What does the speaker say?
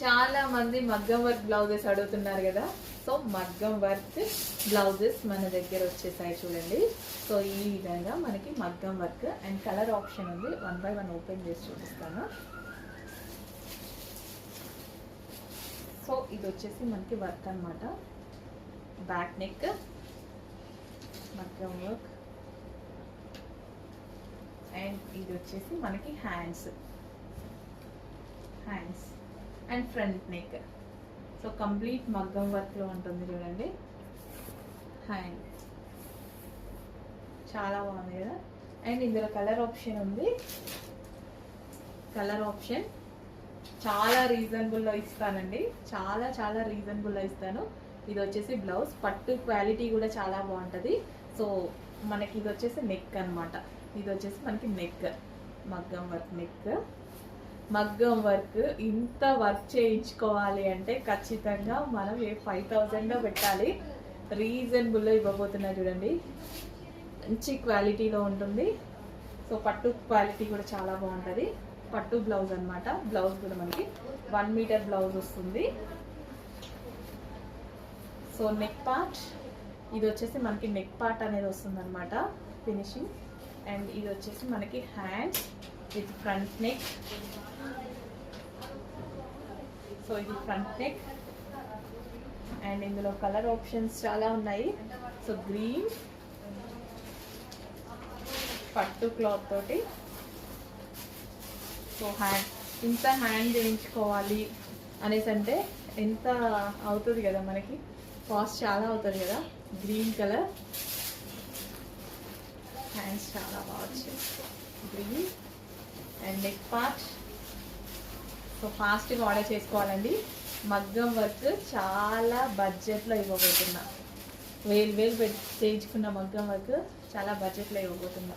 చాలా మంది మగ్గం వర్క్ బ్లౌజెస్ అడుగుతున్నారు కదా. సో మగ్గం వర్క్ బ్లౌజెస్ మన దగ్గర వచ్చేసాయి చూడండి. సో ఈ విధంగా మనకి మగ్గం వర్క్ అండ్ కలర్ ఆప్షన్ ఉంది. 1 by 1 ఓపెన్ చేసి చూపిస్తాను. సో ఇది వచ్చేసి మనకి వర్క్ అన్నమాట. బ్యాక్ నెక్ మగ్గం వర్క్ అండ్ ఇది వచ్చేసి మనకి hands and front neck. So complete మగ్గం వర్క్లో ఉంటుంది చూడండి. హ్యాండ్ చాలా బాగుంది కదా. అండ్ ఇందులో కలర్ ఆప్షన్ ఉంది. కలర్ ఆప్షన్ చాలా రీజనబుల్లో ఇస్తానండి. చాలా రీజనబుల్లో ఇస్తాను. ఇది వచ్చేసి బ్లౌజ్. పట్టు క్వాలిటీ కూడా చాలా బాగుంటుంది. సో మనకి ఇది వచ్చేసి నెక్ అనమాట. ఇది వచ్చేసి మనకి నెక్ మగ్గం వర్క్ నెక్. మగ్గం వర్క్ ఇంత వర్క్ చేయించుకోవాలి అంటే ఖచ్చితంగా మనం 5,000 పెట్టాలి. రీజనబుల్లో ఇవ్వబోతున్నా చూడండి. మంచి క్వాలిటీలో ఉంటుంది. సో పట్టు క్వాలిటీ కూడా చాలా బాగుంటుంది. పట్టు బ్లౌజ్ అనమాట. బ్లౌజ్ కూడా మనకి 1 మీటర్ బ్లౌజ్ వస్తుంది. సో నెక్ పార్ట్ ఇది వచ్చేసి మనకి నెక్ పార్ట్ అనేది వస్తుంది అనమాట ఫినిషింగ్. అండ్ ఇది వచ్చేసి మనకి hands with front neck. So ఇది ఫ్రంట్ నెక్ అండ్ ఇందులో కలర్ ఆప్షన్స్ చాలా ఉన్నాయి. సో గ్రీన్ పట్టు క్లాత్ తోటి. సో ఇంత హ్యాండ్ చేయించుకోవాలి అనేసి అంటే ఎంత అవుతుంది కదా, మనకి కాస్ట్ చాలా అవుతుంది కదా. గ్రీన్ కలర్ హ్యాండ్స్ చాలా బాగా వచ్చాయి. Green and neck part. So ఫాస్ట్గా ఆర్డర్ చేసుకోవాలండి. మగ్గం వర్క్ చాలా బడ్జెట్లో ఇవ్వబోతున్నా. వేలు పెట్టి చేయించుకున్న మగ్గం వర్క్ చాలా బడ్జెట్లో ఇవ్వబోతున్నా.